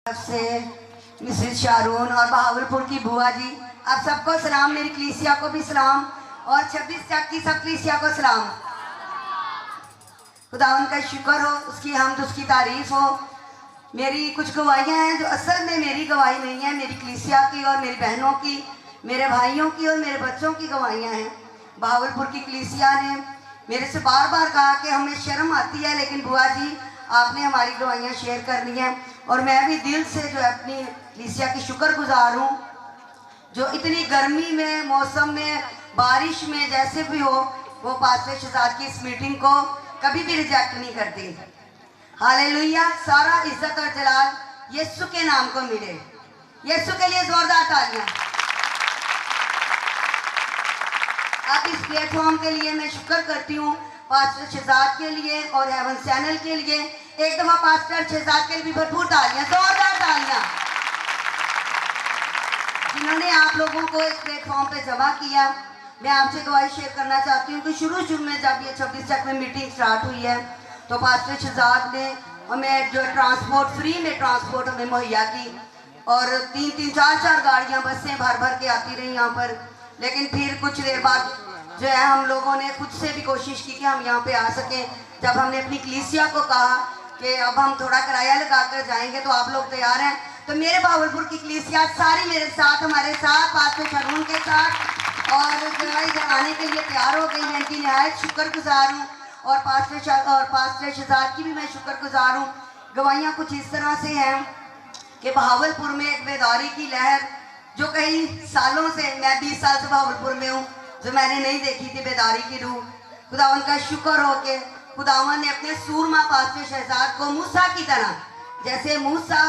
से Mrs Sharone और बहावलपुर की बुआ जी, आप सबको सलाम। मेरी कलीसिया को भी सलाम और 26 तक की सब कलीसिया को सलाम। खुदा उनका शुक्र हो, उसकी हमद, उसकी तारीफ हो। मेरी कुछ गवाहियाँ हैं जो असल में मेरी गवाही नहीं है, मेरी कलीसिया की और मेरी बहनों की, मेरे भाइयों की और मेरे बच्चों की गवाहियाँ हैं। बहावलपुर की कलीसिया ने मेरे से बार बार कहा कि हमें शर्म आती है, लेकिन बुआ जी आपने हमारी गवाहियाँ शेयर करनी है। और मैं भी दिल से जो है अपनी कलीसिया की शुक्रगुजार हूँ, जो इतनी गर्मी में, मौसम में, बारिश में, जैसे भी हो, वो पास्टर शहजाद की इस मीटिंग को कभी भी रिजेक्ट नहीं करती। हालेलुया, सारा इज्जत और जलाल यीशु के नाम को मिले। यीशु के लिए जोरदार तालियां। अब इस प्लेटफॉर्म के लिए मैं शुक्र करती हूँ, पास्टर शहजाद के लिए और हेवन चैनल के लिए। एक दफा पास्टर शहजाद के लिए भी भरपूर तालियां, जोरदार तालियां, जिन्होंने आप लोगों को इस प्लेटफॉर्म पे जमा किया। मैं आपसे गवाही शेयर करना चाहती हूँ कि शुरू में जब ये 26 तक में मीटिंग स्टार्ट हुई है, तो पास्टर शहजाद ने हमें जो ट्रांसपोर्ट, फ्री में ट्रांसपोर्ट हमें मुहैया की, और 3-3, 4-4 गाड़ियाँ, बसें भर भर के आती रही यहाँ पर। लेकिन फिर कुछ देर बाद जो है हम लोगों ने खुद से भी कोशिश की कि हम यहाँ पे आ सकें। जब हमने अपनी कलीसिया को कहा कि अब हम थोड़ा किराया लगा कर जाएंगे, तो आप लोग तैयार हैं? तो मेरे बहावलपुर की कलीसिया सारी मेरे साथ, हमारे साथ, पास्टर शारून के साथ, और इधर आने के लिए तैयार हो गई। मैं इनकी नहायत शुक्रगुजार हूँ, और पास्टर शहजाद की भी मैं शुक्रगुजार हूँ। गवाहियाँ कुछ इस तरह से हैं कि बहावलपुर में एक बेदारी की लहर जो कई सालों से, मैं 20 साल से बहावलपुर में हूँ, जो मैंने नहीं देखी थी, बेदारी की रूह। खुदावन का शुक्र हो के खुदावन ने अपने सूरमा पास्टर शहजाद को मूसा की तरह, जैसे मूसा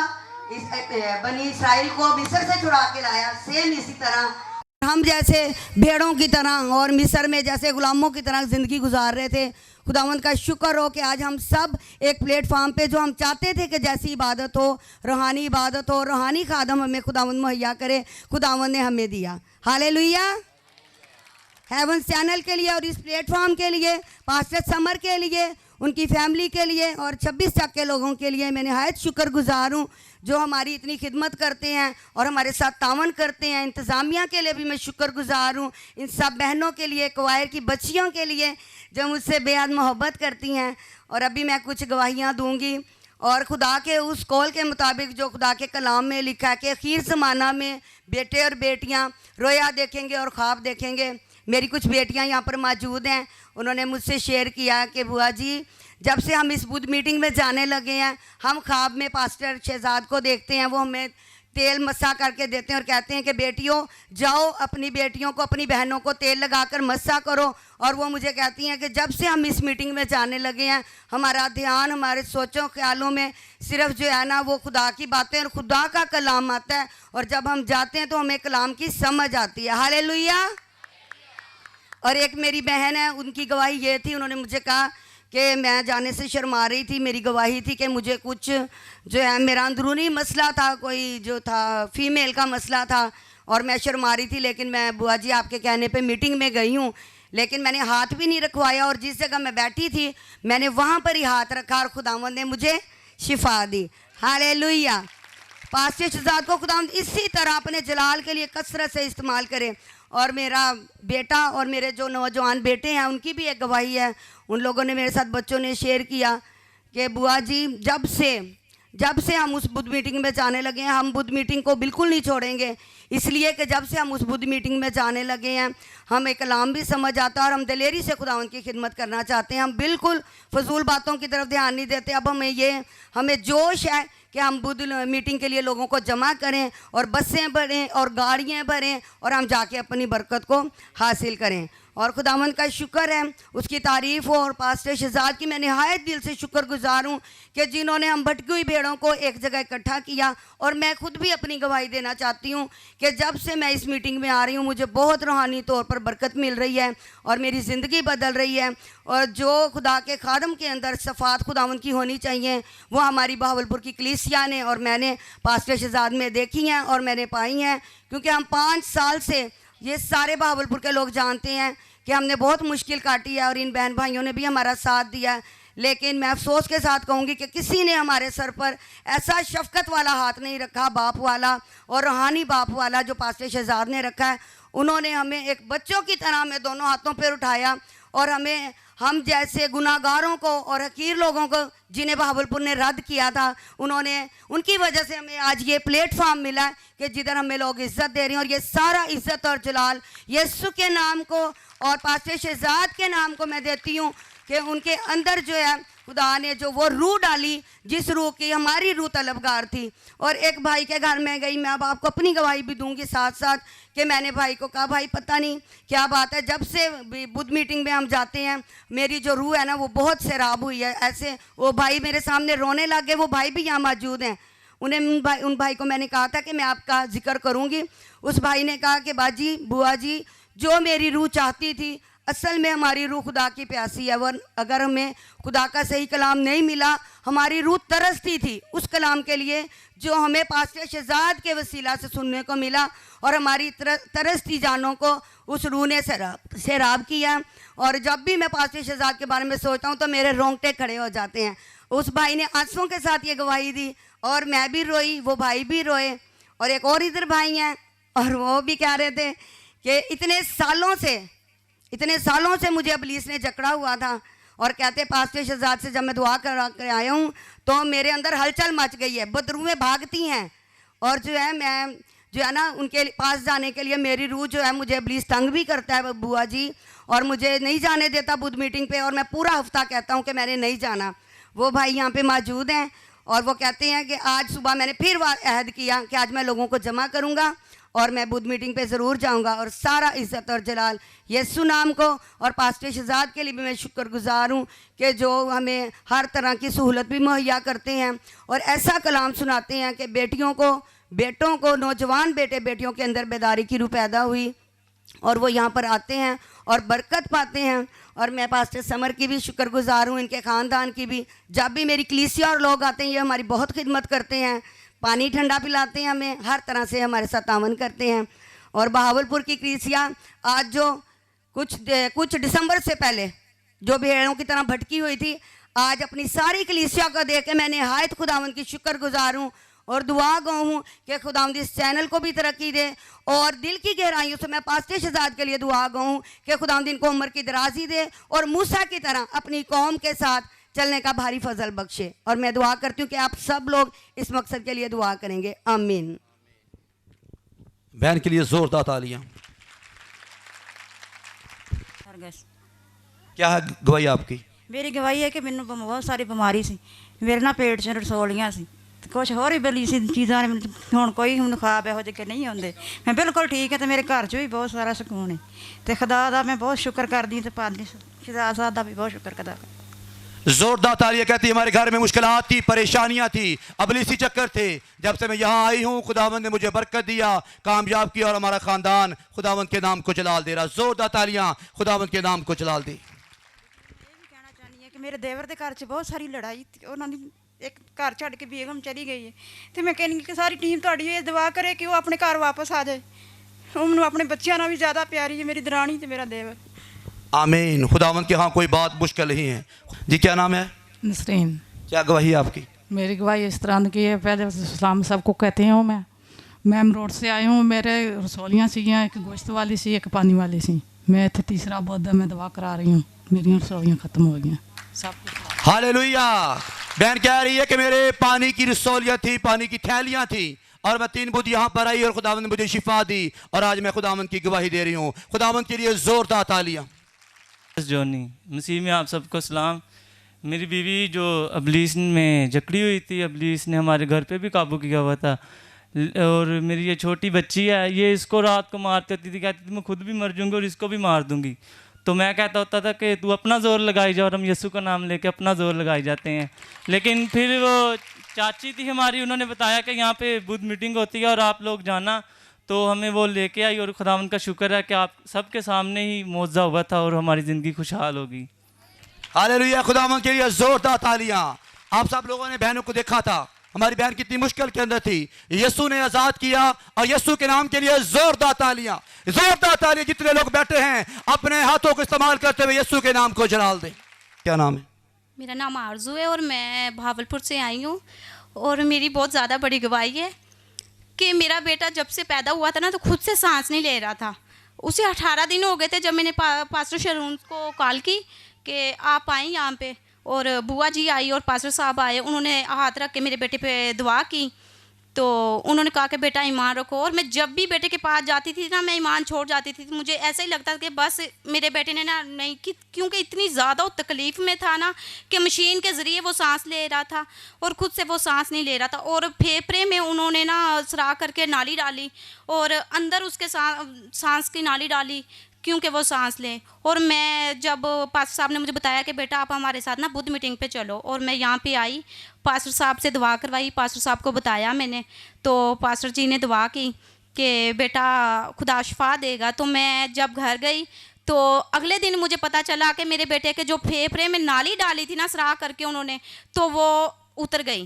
बनी इसराइल को मिस्र से छुड़ा के लाया, सेम इसी तरह हम जैसे भेड़ों की तरह और मिस्र में जैसे गुलामों की तरह ज़िंदगी गुजार रहे थे। खुदावंद का शुक्र हो कि आज हम सब एक प्लेटफॉर्म पे, जो हम चाहते थे कि जैसी इबादत हो, रूहानी इबादत हो, रूहानी खादम हमें खुदावंद मुहैया करे, खुदावंद ने हमें दिया। हालेलुया। हेवन चैनल के लिए और इस प्लेटफॉर्म के लिए, पास्टर समर के लिए, उनकी फैमिली के लिए और 26 तक के लोगों के लिए मैं निहायत शुक्रगुजार हूँ, जो हमारी इतनी खिदमत करते हैं और हमारे साथ तावन करते हैं। इंतज़ामिया के लिए भी मैं शुक्रगुजार हूँ, इन सब बहनों के लिए, क्वायर की बच्चियों के लिए जो मुझसे बेहद मोहब्बत करती हैं। और अभी मैं कुछ गवाहियाँ दूँगी, और खुदा के उस कौल के मुताबिक जो खुदा के कलाम में लिखा है कि आखिर ज़माना में बेटे और बेटियाँ रोया देखेंगे और ख्वाब देखेंगे। मेरी कुछ बेटियां यहाँ पर मौजूद हैं, उन्होंने मुझसे शेयर किया कि बुआ जी, जब से हम इस बुध मीटिंग में जाने लगे हैं, हम ख्वाब में पास्टर शहजाद को देखते हैं, वो हमें तेल मस्सा करके देते हैं और कहते हैं कि बेटियों जाओ, अपनी बेटियों को, अपनी बहनों को तेल लगाकर मस्सा करो। और वो मुझे कहती हैं कि जब से हम इस मीटिंग में जाने लगे हैं, हमारा ध्यान, हमारे सोचों ख्यालों में सिर्फ जो है ना, वो खुदा की बातें और खुदा का कलाम आता है, और जब हम जाते हैं तो हमें कलाम की समझ आती है। हालेलुया। और एक मेरी बहन है, उनकी गवाही ये थी, उन्होंने मुझे कहा कि मैं जाने से शर्मा रही थी। मेरी गवाही थी कि मुझे कुछ जो है, मेरा अंदरूनी मसला था, कोई जो था फीमेल का मसला था, और मैं शर्मा रही थी। लेकिन मैं बुआ जी आपके कहने पे मीटिंग में गई हूँ, लेकिन मैंने हाथ भी नहीं रखवाया, और जिस जगह मैं बैठी थी मैंने वहाँ पर ही हाथ रखा और खुदावंद ने मुझे शिफा दी। हालेलुया। पास्टर शहजाद को खुदावंद इसी तरह अपने जलाल के लिए कसरत से इस्तेमाल करे। और मेरा बेटा और मेरे जो नौजवान बेटे हैं, उनकी भी एक गवाही है। उन लोगों ने मेरे साथ, बच्चों ने शेयर किया कि बुआ जी, जब से हम उस बुध मीटिंग में जाने लगे हैं, हम बुध मीटिंग को बिल्कुल नहीं छोड़ेंगे, इसलिए कि जब से हम उस बुध मीटिंग में जाने लगे हैं, हमें कलाम भी समझ आता है और हम दिलेरी से खुदावंद की खिदमत करना चाहते हैं। हम बिल्कुल फजूल बातों की तरफ ध्यान नहीं देते। अब हमें जोश है कि हम बुध मीटिंग के लिए लोगों को जमा करें और बसें भरें और गाड़ियाँ भरें और हम जाके अपनी बरकत को हासिल करें। और खुदावंद का शुक्र है, उसकी तारीफ़ हो। और पास्टर शहजाद की मैं निहायत दिल से शुक्रगुजार हूँ कि जिन्होंने हम भटकी हुई भेड़ों को एक जगह इकट्ठा किया। और मैं खुद भी अपनी गवाही देना चाहती हूँ कि जब से मैं इस मीटिंग में आ रही हूँ, मुझे बहुत रूहानी तौर पर बरकत मिल रही है और मेरी ज़िंदगी बदल रही है। और जो खुदा के खादम के अंदर सफ़ात खुदावंद की होनी चाहिए, वो हमारी बहावलपुर की कलीसिया ने और मैंने पास्टर शहजाद में देखी हैं और मैंने पाई हैं। क्योंकि हम 5 साल से, ये सारे बहावलपुर के लोग जानते हैं कि हमने बहुत मुश्किल काटी है, और इन बहन भाइयों ने भी हमारा साथ दिया है। लेकिन मैं अफसोस के साथ कहूँगी कि किसी ने हमारे सर पर ऐसा शफकत वाला हाथ नहीं रखा, बाप वाला और रूहानी बाप वाला जो पास्टर शहजाद ने रखा है। उन्होंने हमें एक बच्चों की तरह हमें दोनों हाथों पर उठाया और हमें हम जैसे गुनाहगारों को और हकीर लोगों को जिन्हें बहावलपुर ने रद्द किया था, उनकी वजह से हमें आज ये प्लेटफॉर्म मिला है कि जिधर हमें लोग इज़्ज़त दे रहे हैं। और ये सारा इज़्ज़त और जलाल यीशु के नाम को और पास्टर शहजाद के नाम को मैं देती हूँ कि उनके अंदर जो है खुदा ने जो वो रूह डाली, जिस रूह की हमारी रूह तलबगार थी। और एक भाई के घर में गई, मैं अब आपको अपनी गवाही भी दूंगी साथ साथ, कि मैंने भाई को कहा भाई पता नहीं क्या बात है, जब से बुद्ध मीटिंग में हम जाते हैं मेरी जो रूह है ना वो बहुत सैराब हुई है। ऐसे वो भाई मेरे सामने रोने लग गए, वो भाई भी यहाँ मौजूद हैं। उन भाई को मैंने कहा था कि मैं आपका जिक्र करूँगी। उस भाई ने कहा कि बाजी बुआ जी, जो मेरी रूह चाहती थी, असल में हमारी रूह खुदा की प्यासी है। वर अगर हमें खुदा का सही कलाम नहीं मिला, हमारी रूह तरसती थी उस कलाम के लिए जो हमें पास्टर शहजाद के वसीला से सुनने को मिला। और हमारी तरसती जानों को उस रूह ने सैराब किया। और जब भी मैं पास्टर शहजाद के बारे में सोचता हूँ तो मेरे रोंगटे खड़े हो जाते हैं। उस भाई ने आंसुओं के साथ ये गवाही दी और मैं भी रोई, वो भाई भी रोए। और एक और इधर भाई हैं और वो भी कह रहे थे कि इतने सालों से मुझे इब्लीस ने जकड़ा हुआ था। और कहते पास्टर शहजाद से जब मैं दुआ कर आया हूँ तो मेरे अंदर हलचल मच गई है, बदरूहें भागती हैं। और जो है मैं जो है ना उनके पास जाने के लिए मेरी रूह जो है मुझे इब्लीस तंग भी करता है बुआ जी, और मुझे नहीं जाने देता बुद्ध मीटिंग पे। और मैं पूरा हफ्ता कहता हूँ कि मैंने नहीं जाना। वो भाई यहाँ पे मौजूद हैं और वो कहते हैं कि आज सुबह मैंने फिर अहद किया कि आज मैं लोगों को जमा करूँगा और मैं बुद्ध मीटिंग पे ज़रूर जाऊंगा। और सारा इज़्ज़त और जलाल यीशु नाम को और पास्टर शहजाद के लिए भी मैं शुक्रगुजार हूँ कि जो हमें हर तरह की सहूलत भी मुहैया करते हैं और ऐसा कलाम सुनाते हैं कि बेटों को नौजवान बेटे बेटियों के अंदर बेदारी की रूह पैदा हुई और वो यहाँ पर आते हैं और बरकत पाते हैं। और मैं पास्टर समर की भी शुक्रगुजार हूँ, इनके ख़ानदान की भी। जब भी मेरी कलीसिया और लोग आते हैं ये हमारी बहुत खिदमत करते हैं, पानी ठंडा पिलाते हैं, हमें हर तरह से हमारे साथ तावन करते हैं। और बहावलपुर की कलीसिया आज जो कुछ दिसंबर से पहले जो भेड़ों की तरह भटकी हुई थी, आज अपनी सारी कलीसिया को देख के मैं नहायत खुदावंद की शुक्रगुजार हूँ और दुआ गो हूँ कि खुदावंद इस चैनल को भी तरक्की दे। और दिल की गहराइयों से मैं पास्टर शहजाद के लिए दुआ गो हूँ कि खुदावंद इनको उम्र की दराजी दे और मूसा की तरह अपनी कौम के साथ चलने का भारी फजल बख्शे। और मैं दुआ करती हूँ कि आप सब लोग इस मकसद के लिए दुआ करेंगे। आमीन। बहन के लिए जोरदार तालियां। क्या है गवाही आपकी? मेरी गवाही है कि मैंने बहुत सारी बीमारी सी, मेरे ना पेट 'ਚ रसौਲੀਆਂ ਸੀ, कुछ होर ही बली सी चीज़ां ने हुण कोई हुण ख्वाब ਇਹੋ ਜਿਹੇ ਕਿ नहीं आते। मैं बिल्कुल ठीक है तो मेरे घर 'ਚ भी बहुत सारा सुकून है तो खुदा दा मैं बहुत शुक्र करती तो पादरी शहजाद साहब दा भी बहुत शुक्र करदा। जोरदार तालियां। कहती हमारे घर में मुश्किलात थी, परेशानियां थी, अबलीसी चक्कर थे। जब से मैं यहाँ आई हूँ खुदावंद ने मुझे बरकत दिया, कामयाब किया और हमारा खानदान खुदावंद के नाम को जलाल दे रहा। जोरदार तालियां खुदावंद के नाम को जलाल दी। कहना चाहनी है कि मेरे देवर के घर 'ਚ बहुत सारी लड़ाई थी, उन्होंने एक घर छड़ के बेगम चली गई है तो मैं कहनी कि सारी टीम तुहाडी ये दुआ करे कि वो अपने घर वापस आ जाए। उन्होंने अपने बच्चों नाल भी ज़्यादा प्यारी है मेरी दरानी तो मेरा देवर। आमीन। खुदावंद के यहाँ कोई बात मुश्किल नहीं है। जी क्या नाम है? नसरीन। क्या गवाही है आपकी? मेरी गवाही इस तरह की है, पहले सलाम सबको कहते हैं। मैं रोड से आई हूँ, मेरे रसौलियाँ सी, एक गोश्त वाली सी, एक पानी वाली सी। मैं इतने तीसरा बौद्ध में दवा करा रही हूँ, मेरी रसौलियाँ ख़त्म हो गई सब कुछ। हालेलुया। बहन कह रही है कि मेरे पानी की रसौलियाँ थी, पानी की थैलियाँ थी और मैं 3 बुध यहाँ पर आई और खुदावंद ने मुझे शिफा दी और आज मैं खुदावंद की गवाही दे रही हूँ। खुदावंद के लिए जोरदार तालियां। जोनी मसीह में आप सबको सलाम। मेरी बीवी जो अबलीस में जकड़ी हुई थी, अबलीस ने हमारे घर पे भी काबू किया हुआ था। और मेरी ये छोटी बच्ची है, ये इसको रात को मारती होती थी, कहती थी मैं खुद भी मर जाऊँगी और इसको भी मार दूँगी। तो मैं कहता होता था कि तू अपना ज़ोर लगाई जा, और हम यीशु का नाम लेके अपना ज़ोर लगाई जाते हैं। लेकिन फिर वो चाची थी हमारी, उन्होंने बताया कि यहाँ पे बुद्ध मीटिंग होती है और आप लोग जाना, तो हमें वो लेके आई और खुदावंद का शुक्र है कि आप सबके सामने ही मौजज़ा हुआ था और हमारी ज़िंदगी खुशहाल होगी। हालेलुया। खुदावंद के लिए जोरदार तालियां। आप सब लोगों ने बहनों को देखा था, हमारी बहन कितनी मुश्किल के अंदर थी, यीशु ने आज़ाद किया और यीशु के नाम के लिए जोरदार तालियां। जोरदार तालियां। जितने लोग बैठे हैं अपने हाथों को इस्तेमाल करते हुए यीशु के नाम को जलाल दें। क्या नाम है? मेरा नाम आरजू है और मैं भावलपुर से आई हूँ। और मेरी बहुत ज़्यादा बड़ी गवाही है कि मेरा बेटा जब से पैदा हुआ था ना तो खुद से सांस नहीं ले रहा था। उसे 18 दिन हो गए थे जब मैंने पास्टर शरून को कॉल की कि आप आएँ यहाँ पे, और बुआ जी आई और पास्टर साहब आए, उन्होंने हाथ रख के मेरे बेटे पे दुआ की। तो उन्होंने कहा कि बेटा ईमान रखो। और मैं जब भी बेटे के पास जाती थी ना, मैं ईमान छोड़ जाती थी। मुझे ऐसा ही लगता था कि बस मेरे बेटे ने ना नहीं कि, क्योंकि इतनी ज़्यादा वो तकलीफ़ में था ना कि मशीन के ज़रिए वो सांस ले रहा था और ख़ुद से वो सांस नहीं ले रहा था। और फेफड़े में उन्होंने ना सरा करके नाली डाली और अंदर उसके सांस की नाली डाली क्योंकि वो सांस लें। और मैं जब पास्टर साहब ने मुझे बताया कि बेटा आप हमारे साथ ना बुद्ध मीटिंग पे चलो, और मैं यहाँ पे आई, पास्टर साहब से दुआ करवाई, पास्टर साहब को बताया मैंने, तो पास्टर जी ने दुआ की कि बेटा खुदा शिफा देगा। तो मैं जब घर गई तो अगले दिन मुझे पता चला कि मेरे बेटे के जो फेफड़े में नाली डाली थी ना सराह करके उन्होंने, तो वो उतर गई।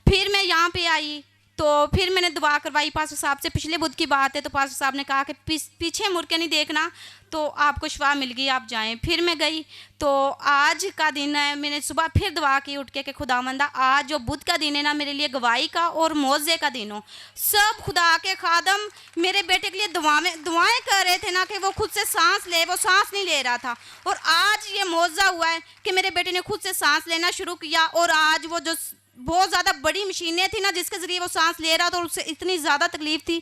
फिर मैं यहाँ पे आई तो फिर मैंने दुआ करवाई पास्टर साहब से। पिछले बुध की बात है, तो पास्टर साहब ने कहा कि पीछे मुड़ के नहीं देखना, तो आपको शिफा मिल गई, आप जाएं। फिर मैं गई तो आज का दिन है, मैंने सुबह फिर दुआ की उठ के कि खुदावंदा आज जो बुध का दिन है ना मेरे लिए गवाही का और मौजे का दिन हो। सब खुदा के खादम मेरे बेटे के लिए दुआएं कर रहे थे ना कि वो खुद से सांस ले, वो सांस नहीं ले रहा था। और आज ये मौजा हुआ है कि मेरे बेटे ने खुद से सांस लेना शुरू किया। और आज वो जो बहुत ज़्यादा बड़ी मशीनें थी ना जिसके ज़रिए वो सांस ले रहा था, और उससे इतनी ज़्यादा तकलीफ़ थी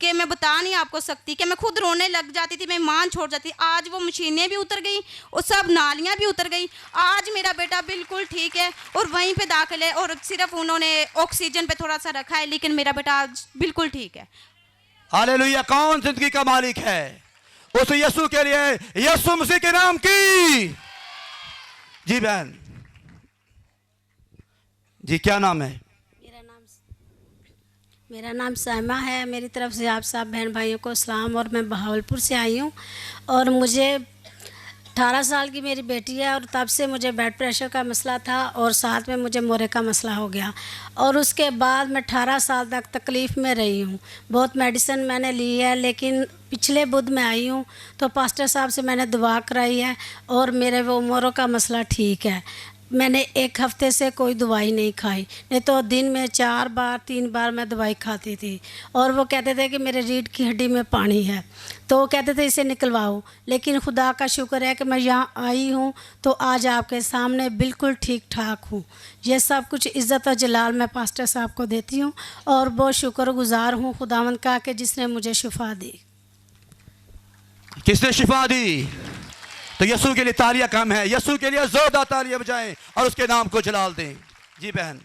कि मैं बता नहीं आपको सकती, कि मैं खुद रोने लग जाती थी, मैं मान छोड़ जाती। आज वो मशीनें भी उतर गई और सब नालियाँ भी उतर गई। आज मेरा बेटा बिल्कुल ठीक है और वहीं पे दाखिल है, और सिर्फ उन्होंने ऑक्सीजन पे थोड़ा सा रखा है, लेकिन मेरा बेटा आज बिल्कुल ठीक है। हालेलुया। कौन जिंदगी का मालिक है? उस यीशु के लिए, यीशु मसीह के नाम की। जी बहन जी, क्या नाम है? मेरा नाम साइमा है। मेरी तरफ से आप सब बहन भाइयों को सलाम। और मैं बहावलपुर से आई हूँ और मुझे 18 साल की मेरी बेटी है, और तब से मुझे ब्लड प्रेशर का मसला था और साथ में मुझे मोरे का मसला हो गया। और उसके बाद मैं 18 साल तक तकलीफ़ में रही हूँ। बहुत मेडिसिन मैंने ली है, लेकिन पिछले बुध में आई हूँ तो पास्टर साहब से मैंने दुआ कराई है और मेरे वो मोरों का मसला ठीक है। मैंने एक हफ्ते से कोई दवाई नहीं खाई, नहीं तो दिन में 4 बार 3 बार मैं दवाई खाती थी। और वो कहते थे कि मेरे रीढ़ की हड्डी में पानी है, तो वो कहते थे इसे निकलवाओ। लेकिन खुदा का शुक्र है कि मैं यहाँ आई हूँ तो आज आपके सामने बिल्कुल ठीक ठाक हूँ। ये सब कुछ इज़्ज़त और जलाल मैं पास्टर साहब को देती हूँ और बहुत शुक्रगुजार हूँ खुदावंद का कि जिसने मुझे शिफा दी। किसने शिफा दी? तो यीशु के लिए तालियां कम है, यीशु के लिए जोरदार तालियां बजाएं और उसके नाम को जलाल दें। जी बहन।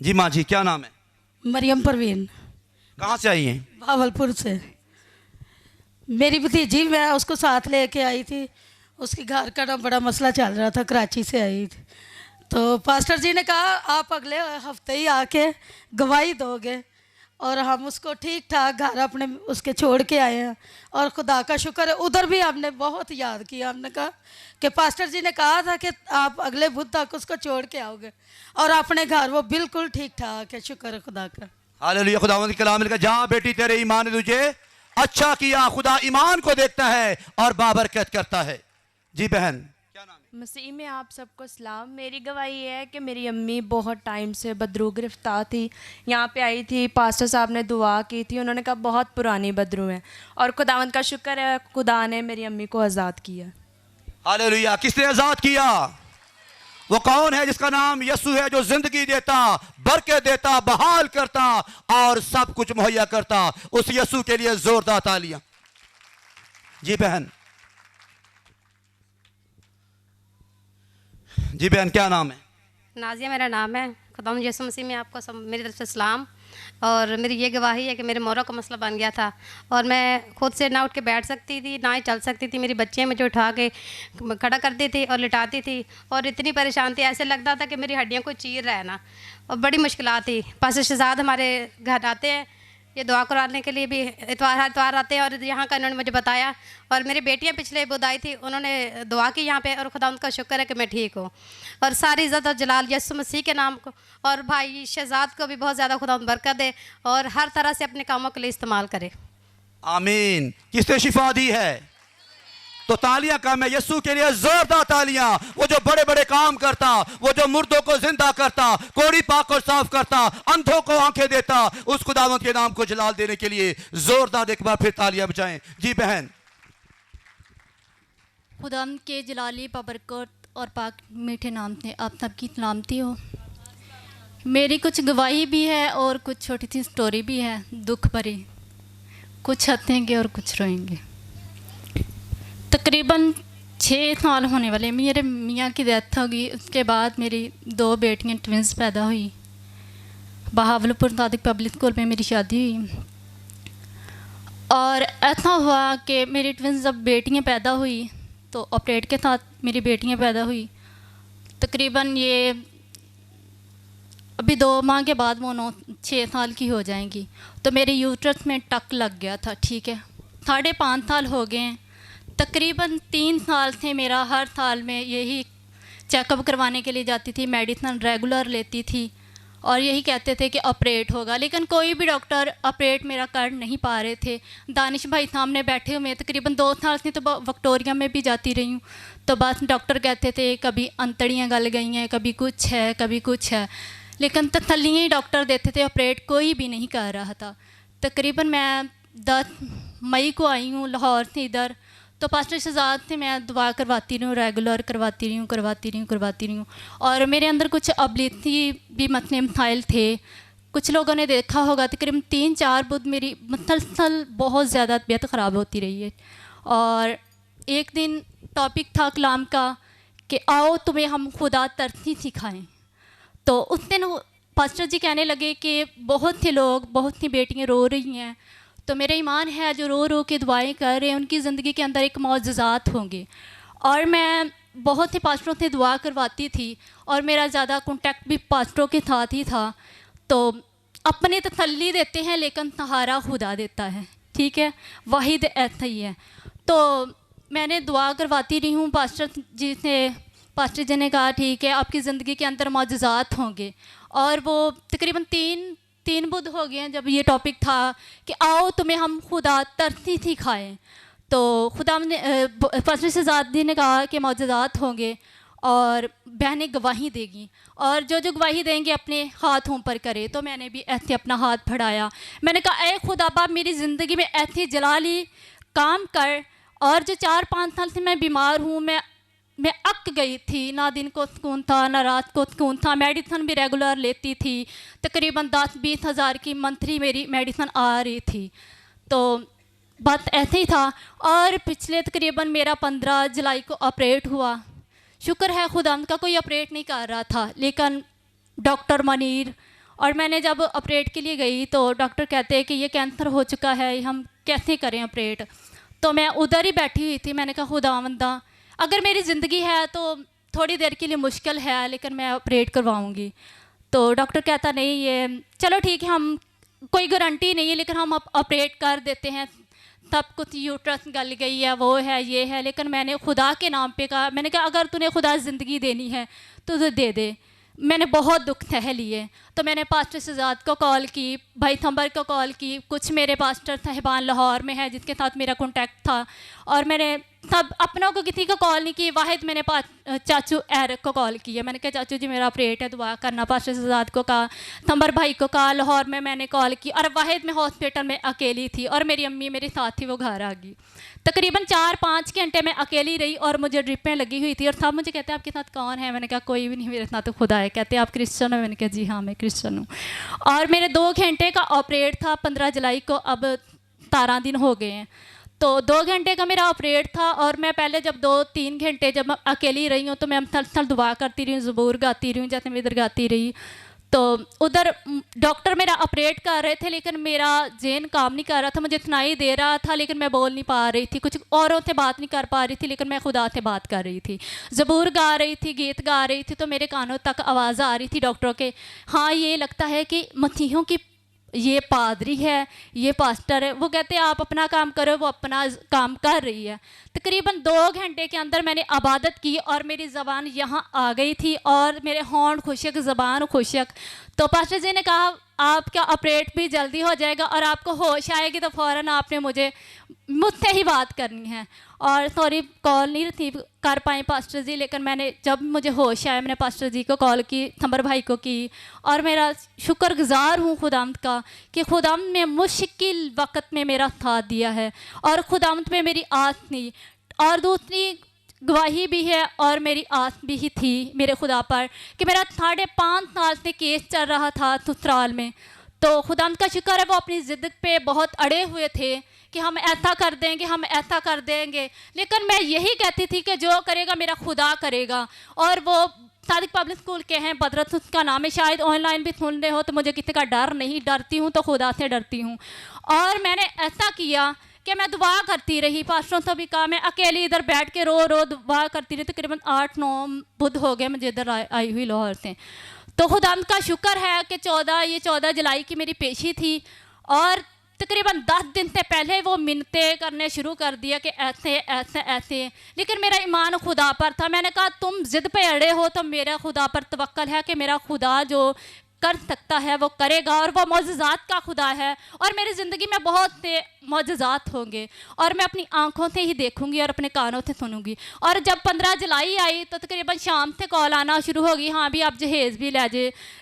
जी माँ जी, क्या नाम है? मरियम परवीन। कहाँ से आई हैं? भावलपुर से। मेरी भतीजी, मैं उसको साथ लेके आई थी। उसके घर का ना बड़ा मसला चल रहा था, कराची से आई थी। तो पास्टर जी ने कहा आप अगले हफ्ते ही आके गवाही दोगे, और हम उसको ठीक ठाक घर अपने उसके छोड़ के आए हैं। और खुदा का शुक्र है, उधर भी हमने बहुत याद किया। हमने कहा कि पास्टर जी ने कहा था कि आप अगले बुध तक उसको छोड़ के आओगे, और अपने घर वो बिल्कुल ठीक ठाक है। शुक्र है खुदा का। हालेलुया। खुदावंद की कलाम मिलकर, जहाँ बेटी तेरे ईमान ने तुझे अच्छा किया। खुदा ईमान को देखता है और बाबरकत करता है। जी बहन। मसीह में आप सबको सलाम। मेरी गवाही है कि मेरी अम्मी बहुत टाइम से बदरू गिरफ्तार थी। यहाँ पे आई थी, पास्टर साहब ने दुआ की थी, उन्होंने कहा बहुत पुरानी बदरू है, और खुदावंद का शुक्र है खुदा ने मेरी अम्मी को आज़ाद किया। हालेलुया। किसने आज़ाद किया? वो कौन है? जिसका नाम यीशु है, जो जिंदगी देता, बरकत देता, बहाल करता और सब कुछ मुहैया करता। उस यीशु के लिए जोरदार तालियां। जी बहन। जी बहन, क्या नाम है? नाजिया मेरा नाम है। खुदावंद यीशु मसीह में आपको सब मेरी तरफ से सलाम। और मेरी ये गवाही है कि मेरे मोरों का मसला बन गया था और मैं खुद से ना उठ के बैठ सकती थी, ना ही चल सकती थी। मेरी बच्चियाँ मुझे उठा के खड़ा करती थी और लिटाती थी, और इतनी परेशान थी, ऐसे लगता था कि मेरी हड्डियों को चीर रहा है ना, और बड़ी मुश्किलात थी। पास्टर शहजाद हमारे घर आते हैं ये दुआ कराने के लिए भी, हर इतवार आते हैं, और यहाँ का इन्होंने मुझे बताया। और मेरी बेटियाँ पिछले बुध आई थी, उन्होंने दुआ की यहाँ पे, और खुदा उनका शुक्र है कि मैं ठीक हूँ। और सारी इज़्ज़त और जलाल यीशु मसीह के नाम को, और भाई शहजाद को भी बहुत ज़्यादा खुदा बरकत दे और हर तरह से अपने कामों के लिए इस्तेमाल करे। आमीन। किसने शिफा दी है? तो तालियां कम है यीशु के लिए, जोरदार तालियां। वो जो बड़े बड़े काम करता, वो जो मुर्दों को जिंदा करता, कोड़ी पाक और साफ करता, अंधों को आंखें देता, उस खुदावंद के नाम को जलाल देने के लिए जोरदार एक बार फिर तालियां बजाएं। जी बहन। खुदाम के जलाली बबरकत और पाक मीठे नाम से आप सबकी सलामती हो। मेरी कुछ गवाही भी है और कुछ छोटी सी स्टोरी भी है, दुख भरी। कुछ हंसेंगे और कुछ रोएंगे। तकरीबन 6 साल होने वाले, मेरे मियाँ की डेथ हो गई। उसके बाद मेरी 2 बेटियाँ ट्विंस पैदा हुई। बहावलपुर सादिक पब्लिक स्कूल में मेरी शादी हुई। और ऐसा हुआ कि मेरी ट्विंस जब बेटियाँ पैदा हुई तो ऑपरेट के साथ मेरी बेटियाँ पैदा हुई। तकरीबन ये अभी 2 माह के बाद वो 6 साल की हो जाएंगी। तो मेरे यूट्रस में टक लग गया था, ठीक है। 5.5 साल हो गए हैं। तकरीबन 3 साल से मेरा हर साल में यही चेकअप करवाने के लिए जाती थी, मेडिसिन रेगुलर लेती थी और यही कहते थे कि ऑपरेट होगा, लेकिन कोई भी डॉक्टर ऑपरेट मेरा कर नहीं पा रहे थे। दानिश भाई सामने बैठे हुए हैं, तकरीबन 2 साल से तो विक्टोरिया में भी जाती रही हूँ। तो बस डॉक्टर कहते थे कभी अंतड़ियाँ गल गई हैं, कभी कुछ है, कभी कुछ है, लेकिन तसल्लियाँ ही डॉक्टर देते थे, ऑपरेट कोई भी नहीं कर रहा था। तकरीबन मैं 10 मई को आई हूँ लाहौर से इधर। तो पास्टर शहजाद से मैं दुआ करवाती रही हूँ, रेगुलर करवाती रही हूँ। और मेरे अंदर कुछ अबलीती भी मसले मसाइल थे। कुछ लोगों ने देखा होगा, तकरीबन 3-4 बुध मेरी मुसलसल बहुत ज़्यादा तबीयत ख़राब होती रही है। और एक दिन टॉपिक था कलाम का कि आओ तुम्हें हम खुदा तरसी सिखाएं। तो उस दिन पास्टर जी कहने लगे कि बहुत से लोग, बहुत सी बेटियाँ रो रही हैं, तो मेरा ईमान है जो रो रो के दुआएं कर रहे हैं उनकी ज़िंदगी के अंदर एक मौजज़ात होंगे। और मैं बहुत से पास्टरों से दुआ करवाती थी और मेरा ज़्यादा कॉन्टेक्ट भी पास्टरों के साथ ही था। तो अपने तसल्ली देते हैं लेकिन सहारा खुदा देता है, ठीक है, वाहिद ऐसा ही है। तो मैंने दुआ करवाती रही हूँ पास्टर जी से। पास्टर जी ने कहा ठीक है आपकी ज़िंदगी के अंदर मौजज़ात होंगे। और वो तकरीबन 3 बुध हो गए हैं जब ये टॉपिक था कि आओ तुम्हें हम खुदा तरसी सिखाएं। तो खुदा ने पास्टर शहजाद जी ने कहा कि मौजूदात होंगे और बहनें गवाही देगी और जो जो गवाही देंगे अपने हाथों पर करे। तो मैंने भी ऐसे अपना हाथ बढ़ाया। मैंने कहा ए खुदा बाप मेरी ज़िंदगी में ऐसे जलाली काम कर। और जो 4-5 साल से मैं बीमार हूँ, मैं अक गई थी, ना दिन को सुकून था ना रात को सुकून था। मेडिसिन भी रेगुलर लेती थी, तकरीबन 10-20 हज़ार की मंथली मेरी मेडिसिन आ रही थी। तो बात ऐसे ही था। और पिछले तकरीबन मेरा 15 जुलाई को ऑपरेट हुआ। शुक्र है खुदा का कोई ऑपरेट नहीं कर रहा था, लेकिन डॉक्टर मनीर और मैंने जब ऑपरेट के लिए गई तो डॉक्टर कहते हैं कि ये कैंसर हो चुका है, हम कैसे करें ऑपरेट। तो मैं उधर ही बैठी हुई थी। मैंने कहा खुदावंदा अगर मेरी ज़िंदगी है तो थोड़ी देर के लिए मुश्किल है, लेकिन मैं ऑपरेट करवाऊंगी। तो डॉक्टर कहता नहीं ये चलो ठीक है, हम कोई गारंटी नहीं है लेकिन हम ऑपरेट कर देते हैं। तब कुछ यूट्रस गल गई है, वो है, ये है, लेकिन मैंने खुदा के नाम पे कहा। मैंने कहा अगर तूने खुदा ज़िंदगी देनी है तो दे दे। मैंने बहुत दुख सह लिए। तो मैंने पास्टर शहजाद को कॉल की, भाई थंबर को कॉल की, कुछ मेरे पास्टर साहिबान लाहौर में है जिसके साथ मेरा कॉन्टैक्ट था, और मैंने सब अपनों को किसी को कॉल नहीं की। वाहिद मैंने चाचू एरक को कॉल किया। मैंने कहा चाचू जी मेरा ऑपरेट है, दुआ करना। पास्टर शहजाद को कहा, थंबर भाई को कहा, लाहौर में मैंने कॉल की। और वाहिद में हॉस्पिटल में अकेली थी और मेरी अम्मी मेरे साथ थी, वो घर आ गई। तकरीबन 4-5 घंटे मैं अकेली रही और मुझे ड्रिपें लगी हुई थी। और सब मुझे कहते हैं आपके साथ कौन है? मैंने कहा कोई भी नहीं, मेरे साथ तो खुदा है। कहते हैं आप क्रिश्चियन हो? मैंने कहा जी हाँ मैं क्रिश्चियन हूँ। और मेरे 2 घंटे का ऑपरेट था 15 जुलाई को, अब 17 दिन हो गए हैं। तो 2 घंटे का मेरा ऑपरेट था। और मैं पहले जब 2-3 घंटे जब मैं अकेली रही हूँ तो मैं मुसलसल दुआ करती रही हूँ, ज़बूर गाती रही हूँ, जैसे मैं इधर गाती रही। तो उधर डॉक्टर मेरा ऑपरेट कर रहे थे लेकिन मेरा जेन काम नहीं कर रहा था। मुझे सुनाई दे रहा था लेकिन मैं बोल नहीं पा रही थी, कुछ औरों से बात नहीं कर पा रही थी, लेकिन मैं खुदा से बात कर रही थी, ज़बूर गा रही थी, गीत गा रही थी। तो मेरे कानों तक आवाज़ आ रही थी डॉक्टरों के, हाँ ये लगता है कि मसीहों की ये पादरी है, ये पास्टर है। वो कहते हैं आप अपना काम करो, वो अपना काम कर रही है। तकरीबन 2 घंटे के अंदर मैंने इबादत की और मेरी ज़बान यहाँ आ गई थी और मेरे होंठ खुशक, ज़बान खुशक। तो पास्टर जी ने कहा आपका ऑपरेट भी जल्दी हो जाएगा और आपको होश आएगी तो फ़ौरन आपने मुझसे ही बात करनी है। और सॉरी कॉल नहीं रिसीव कर पाए पास्टर जी, लेकिन मैंने जब मुझे होश आया मैंने पास्टर जी को कॉल की, थंबर भाई को की। और मेरा शुक्रगुजार हूँ खुदावंद का कि खुदावंद ने मुश्किल वक्त में मेरा साथ दिया है और खुदावंद में मेरी आस थी। और दूसरी गवाही भी है और मेरी आस भी ही थी मेरे खुदा पर कि मेरा 5.5 साल से केस चल रहा था ससुराल में। तो खुदावंद का शुक्र है वो अपनी ज़िद पे बहुत अड़े हुए थे कि हम ऐसा कर देंगे, हम ऐसा कर देंगे। लेकिन मैं यही कहती थी कि जो करेगा मेरा खुदा करेगा। और वो सादिक पब्लिक स्कूल के हैं, बदरत उसका नाम है, शायद ऑनलाइन भी सुन रहे हो। तो मुझे किसी का डर नहीं, डरती हूँ तो खुदा से डरती हूँ। और मैंने ऐसा किया कि मैं दुआ करती रही, पास्टरों से भी कहा, मैं अकेली इधर बैठ के रो दुआ करती रही। तकरीबन 8-9 बुध हो गए मुझे इधर आई हुई लाहौर से। तो खुदावंद का शुक्र है कि 14 जुलाई की मेरी पेशी थी और तकरीबन 10 दिन से पहले वो मिन्नतें करने शुरू कर दिया कि ऐसे ऐसे ऐसे। लेकिन मेरा ईमान खुदा पर था। मैंने कहा तुम ज़िद पे अड़े हो तो मेरा खुदा पर तवक्कल है कि मेरा खुदा जो कर सकता है वो करेगा और वो मौजज़ात का खुदा है। और मेरी ज़िंदगी में बहुत से मौजज़ात होंगे और मैं अपनी आंखों से ही देखूंगी और अपने कानों से सुनूंगी। और जब 15 जुलाई आई तो तकरीबन शाम से कॉल आना शुरू होगी, हाँ भी आप जहेज़ भी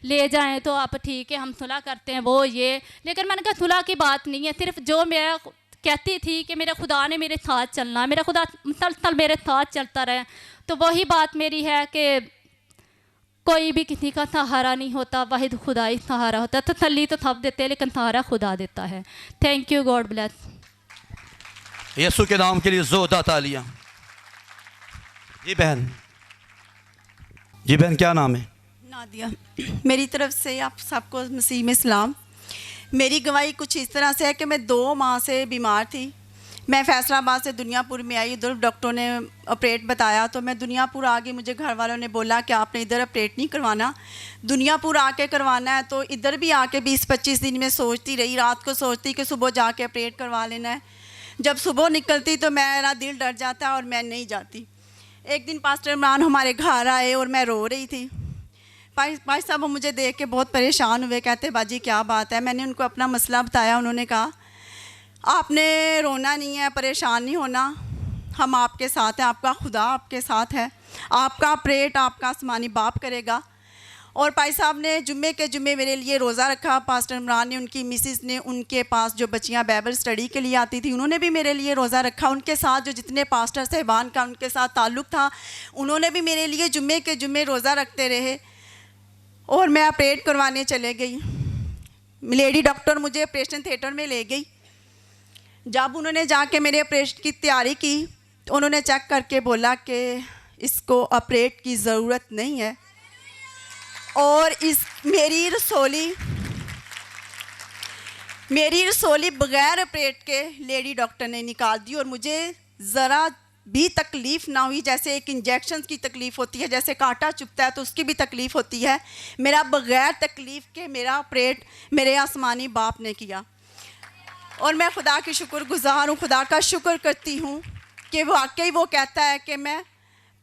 ले जाएं तो आप ठीक है हम सुलह करते हैं वो ये। लेकिन मैंने कहा सुलह की बात नहीं है, सिर्फ जो मैं कहती थी कि मेरे खुदा ने मेरे साथ चलना, मेरा खुदा मुसलसल मेरे साथ चलता रहे। तो वही बात मेरी है कि कोई भी किसी का सहारा नहीं होता, वाहिद खुदा ही सहारा होता है। तसल्ली तो सब देते हैं लेकिन सहारा खुदा देता है। Thank you, god bless. यीशु के नाम के लिए जोरदार तालियां। जी बहन क्या नाम है? नादिया। मेरी तरफ से आप सबको मसीह में सलाम। मेरी गवाही कुछ इस तरह से है कि मैं 2 माह से बीमार थी। मैं फैसलाबाद से दुनियापुर में आई, उधर डॉक्टरों ने ऑपरेट बताया तो मैं दुनियापुर आ गई। मुझे घर वालों ने बोला कि आपने इधर ऑपरेट नहीं करवाना, दुनियापुर आके करवाना है। तो इधर भी आके 20-25 दिन में सोचती रही, रात को सोचती कि सुबह जाके ऑपरेट करवा लेना है। जब सुबह निकलती तो मेरा दिल डर जाता और मैं नहीं जाती। एक दिन पास्टर इमरान हमारे घर आए और मैं रो रही थी। भाई साहब मुझे देख के बहुत परेशान हुए, कहते बाजी क्या बात है। मैंने उनको अपना मसला बताया। उन्होंने कहा आपने रोना नहीं है, परेशान नहीं होना, हम आपके साथ हैं, आपका खुदा आपके साथ है, आपका ऑपरेट आपका आसमानी बाप करेगा। और भाई साहब ने जुम्मे के जुम्मे मेरे लिए रोज़ा रखा। पास्टर इमरान ने, उनकी मिसिस ने, उनके पास जो बच्चियां बाइबल स्टडी के लिए आती थी उन्होंने भी मेरे लिए रोज़ा रखा। उनके साथ जो जितने पास्टर साहिबान का उनके साथ ताल्लुक़ था उन्होंने भी मेरे लिए जुम्मे के जुम्मे रोज़ा रखते रहे। और मैं ऑपरेट करवाने चले गई। लेडी डॉक्टर मुझे ऑपरेशन थिएटर में ले गई। जब उन्होंने जाके मेरे ऑपरेशन की तैयारी की तो उन्होंने चेक करके बोला कि इसको ऑपरेट की ज़रूरत नहीं है। और मेरी रसोली बग़ैर ऑपरेट के लेडी डॉक्टर ने निकाल दी। और मुझे ज़रा भी तकलीफ़ ना हुई, जैसे एक इंजेक्शन की तकलीफ़ होती है, जैसे कांटा चुभता है तो उसकी भी तकलीफ़ होती है। मेरा बग़ैर तकलीफ़ के मेरा ऑपरेट मेरे आसमानी बाप ने किया। और मैं खुदा की शुक्रगुज़ार हूँ, खुदा का शुक्र करती हूँ कि वाकई वो कहता है कि मैं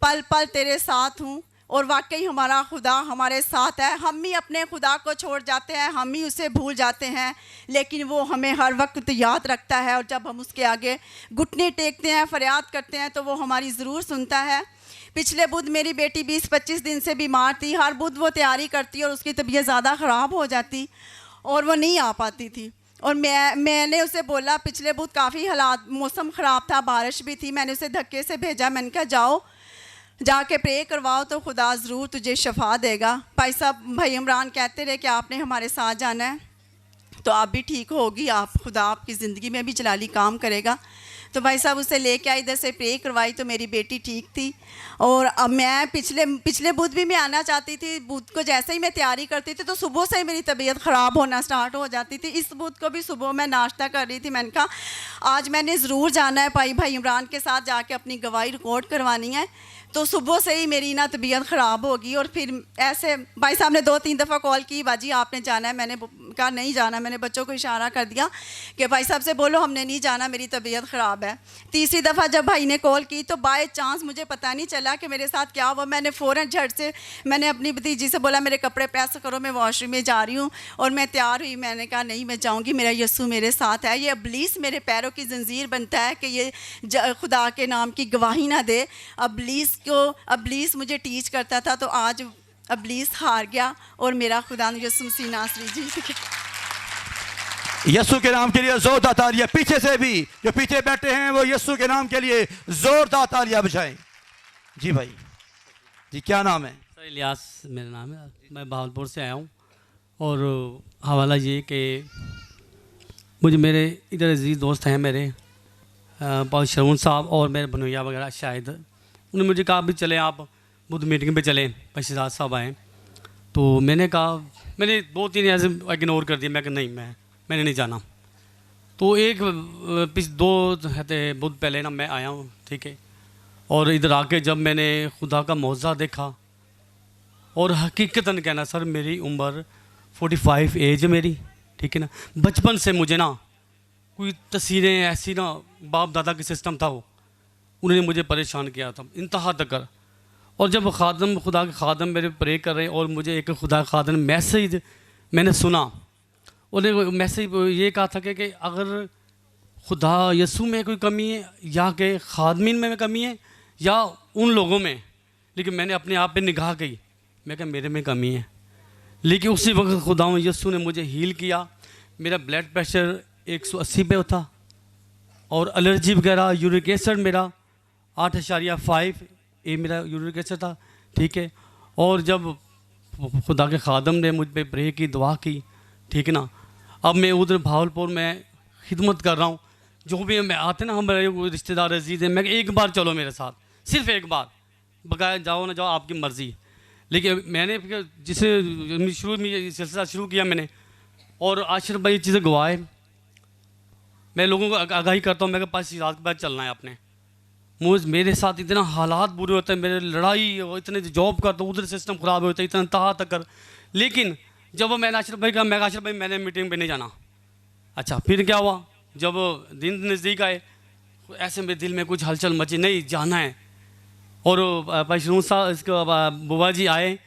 पल पल तेरे साथ हूँ। और वाकई हमारा खुदा हमारे साथ है। हम ही अपने खुदा को छोड़ जाते हैं, हम ही उसे भूल जाते हैं, लेकिन वो हमें हर वक्त याद रखता है। और जब हम उसके आगे घुटने टेकते हैं, फरियाद करते हैं तो वो हमारी ज़रूर सुनता है। पिछले बुध मेरी बेटी 20-25 दिन से बीमार थी। हर बुध वो तैयारी करती और उसकी तबीयत ज़्यादा ख़राब हो जाती और वो नहीं आ पाती थी। और मैंने उसे बोला, पिछले बुध काफ़ी हालात, मौसम ख़राब था, बारिश भी थी, मैंने उसे धक्के से भेजा। मैंने कहा जाओ जाके प्रे करवाओ तो खुदा ज़रूर तुझे शफा देगा। भाई साहब, भाई इमरान कहते रहे कि आपने हमारे साथ जाना है तो आप भी ठीक होगी, आप खुदा आपकी ज़िंदगी में भी जलाली काम करेगा। तो भाई साहब उसे लेके आई, इधर से प्रे करवाई तो मेरी बेटी ठीक थी। और अब मैं पिछले बुध भी मैं आना चाहती थी। बुध को जैसे ही मैं तैयारी करती थी तो सुबह से ही मेरी तबीयत ख़राब होना स्टार्ट हो जाती थी। इस बुध को भी सुबह मैं नाश्ता कर रही थी, मैंने कहा आज मैंने ज़रूर जाना है भाई इमरान के साथ, जाके अपनी गवाही रिकॉर्ड करवानी है। तो सुबह से ही मेरी ना तबीयत ख़राब हो गई। और फिर ऐसे भाई साहब ने 2-3 दफ़ा कॉल की, बाजी आपने जाना है। मैंने कहा नहीं जाना। मैंने बच्चों को इशारा कर दिया कि भाई साहब से बोलो हमने नहीं जाना, मेरी तबीयत ख़राब है। तीसरी दफ़ा जब भाई ने कॉल की तो बाय चांस मुझे पता नहीं चला कि मेरे साथ क्या हुआ। मैंने फ़ौरन झट से मैंने अपनी भतीजी से बोला मेरे कपड़े प्रेस करो, मैं वॉशरूम में जा रही हूँ। और मैं तैयार हुई, मैंने कहा नहीं मैं जाऊँगी, मेरा यस्सु मेरे साथ है। ये इब्लीस मेरे पैरों की जंजीर बनता है कि ये खुदा के नाम की गवाही ना दे। इब्लीस मुझे टीच करता था, तो आज इब्लीस हार गया और मेरा खुदा यस्सु मसीह नासरी जीत गया। यस्सु के नाम के लिए जोरदार तालियां पीछे से भी जो पीछे बैठे हैं वो यस्सु के नाम के लिए जोरदार तालियां बजाएं। जी भाई जी, क्या नाम है? सर इलियास मेरा नाम है, मैं भावलपुर से आया हूँ। और हवाला ये कि मुझे मेरे इधर अजीज़ दोस्त हैं मेरे पाल शरून साहब और मेरे भनोया वगैरह शायद, उन्होंने मुझे कहा भी चले आप बुद्ध मीटिंग पे चलें, पशीदाद साहब आए। तो मैंने कहा, मैंने 2-3 ऐसे इग्नोर कर दिया। मैं कहा नहीं मैंने नहीं जाना। तो एक 2 बुध पहले ना मैं आया हूँ, ठीक है। और इधर आके जब मैंने खुदा का मौज़ा देखा, और हकीकतन कहना सर मेरी उम्र 45 एज है मेरी, ठीक है ना। बचपन से मुझे ना कोई तस्वीरें ऐसी ना, बाप दादा की सिस्टम था वो, उन्होंने मुझे परेशान किया था इंतहा तक। और जब खादम खुदा के खादम मेरे प्रे कर रहे और मुझे एक खुदा खादम मैसेज मैंने सुना, उन्हें मैसेज ये कहा था कि अगर खुदा यस्सु में कोई कमी है या कि खादमीन में कमी है या उन लोगों में, लेकिन मैंने अपने आप पे निगाह की, मैं कहा मेरे में कमी है। लेकिन उसी वक्त खुदा यस्सु ने मुझे हील किया। मेरा ब्लड प्रेशर 180 पे था और एलर्जी वगैरह, यूरिक एसिड मेरा 8.5 ये मेरा यूरिक एसिड था, ठीक है। और जब खुदा के खादम ने मुझ पे प्रे की, दुआ की, ठीक है ना। अब मैं उधर भावलपुर में खिदमत कर रहा हूँ। जो भी मैं आते ना हमारे रिश्तेदार अजीज़ हैं, मैं एक बार चलो मेरे साथ, सिर्फ एक बार, बकाया जाओ ना जाओ आपकी मर्ज़ी। लेकिन मैंने जिसे शुरू में ये सिलसिला शुरू किया मैंने, और आशरफ भाई चीज़ें गवाए, मैं लोगों को आगाही करता हूँ। मेरे पास रात के बाद चलना है अपने, मेरे साथ इतना हालात बुरे होते हैं, मेरे लड़ाई और इतने जॉब करता हूँ, उधर सिस्टम ख़राब होता है इतना तहा तक कर। लेकिन जब मैंने आशरफ भाई कहा, मैं आशरफ भाई मैंने मीटिंग पे नहीं जाना। अच्छा फिर क्या हुआ, जब दिन नज़दीक आए, ऐसे मेरे दिल में कुछ हलचल मची, नहीं जाना है। और भाई शरून साहब इसके बुआ जी आए,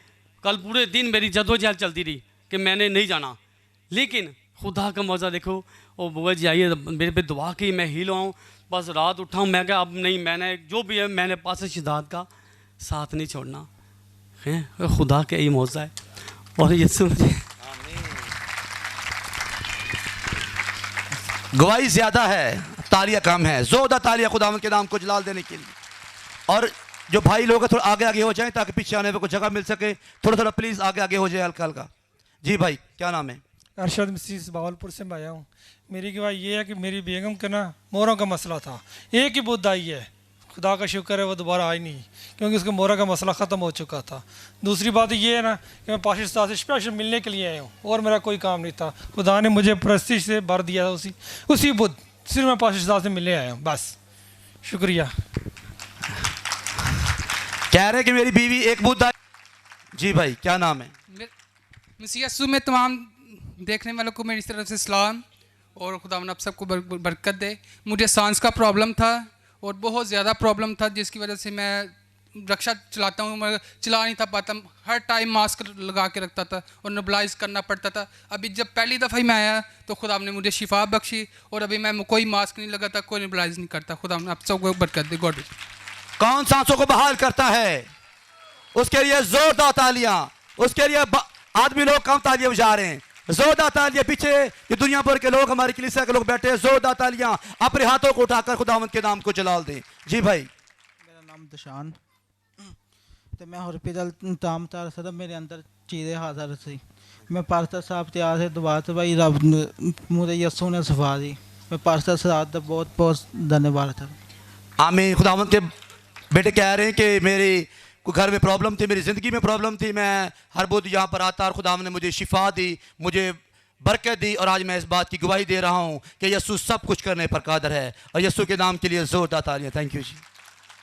कल पूरे दिन मेरी जद्दोजहद चलती रही कि मैंने नहीं जाना। लेकिन खुदा का मौज़ा देखो, और बुआ जी आई मेरे पे दुआ की, मैं हील आऊँ। बस रात उठाऊँ, मैं क्या अब नहीं, मैंने जो भी है मैंने पास शिदात का साथ नहीं छोड़ना है। खुदा का यही मौज़ा है। और यस्सु मुझे गवाही ज़्यादा है, तालियां कम है। जोरदार तालियां खुदावंद के नाम को जलाल देने के लिए। और जो भाई लोग थोड़ा आगे आगे हो जाएं ताकि पीछे आने में कुछ जगह मिल सके, थोड़ा थोड़ा प्लीज़ आगे आगे हो जाए हल्का हल्का। जी भाई क्या नाम है? अरशद मसीह भावलपुर से मैं आया हूँ। मेरी गवाही ये है कि मेरी बेगम का ना मोहरों का मसला था, एक ही बुध आई है, खुदा का शुक्र है वो दोबारा आई नहीं, क्योंकि उसका मोहरों का मसला ख़त्म हो चुका था। दूसरी बात ये है ना कि मैं पाशिश साहब से स्पेशल मिलने के लिए आया हूँ, और मेरा कोई काम नहीं था। खुदा ने मुझे प्रस्तिश से भर दिया था उसी बुध, सिर्फ मैं पाशिश साहब से मिलने आया हूँ, बस। शुक्रिया। कह रहे कि मेरी बीवी एक बुध आई। जी भाई क्या नाम है? मसीह यस्सु में तमाम देखने वालों को मेरी तरफ से सलाम, और खुदा आप सबको बरकत दे। मुझे सांस का प्रॉब्लम था और बहुत ज़्यादा प्रॉब्लम था, जिसकी वजह से मैं रक्षा चलाता हूँ, मैं चला नहीं था पाता, हर टाइम मास्क लगा के रखता था और नेबुलाइज करना पड़ता था। अभी जब पहली दफ़ा ही मैं आया तो खुदा ने मुझे शिफा बख्शी, और अभी मैं कोई मास्क नहीं लगाता, कोई नेबुलाइज नहीं करता। खुदा आप सबको बरकत दे। गॉड। कौन सांसों को बहाल करता है? उसके लिए जोरदार तालियां। उसके लिए आदमी लोग कम तालियां बजा रहे हैं। जोरदार तालियां। पीछे ये दुनिया भर के लोग, हमारी कलीसिया के लोग बैठे हैं, जोरदार तालियां। अपने हाथों को उठाकर खुदावंद के नाम को जलाल दें। जी भाई। मेरा नाम दुशान, तो मैं हॉस्पिटल ताम तार सदा मेरे अंदर चीज़ें हाजिर थी। मैं पास्टर साहब तैयार है दुआ तो भाई रब मुझे यस्सु ने सफा दी। मैं पास्टर साहब का बहुत बहुत धन्यवाद था। आमीन। खुदावंद के बेटे कह रहे हैं कि मेरे घर में प्रॉब्लम थी, मेरी ज़िंदगी में प्रॉब्लम थी, मैं हर बुध यहाँ पर आता और खुदावंद ने मुझे शिफा दी, मुझे बरकत दी, और आज मैं इस बात की गवाही दे रहा हूँ कि यस्सु सब कुछ करने पर कादर है। और यस्सु के नाम के लिए जोरदार तालियां। Thank you ji.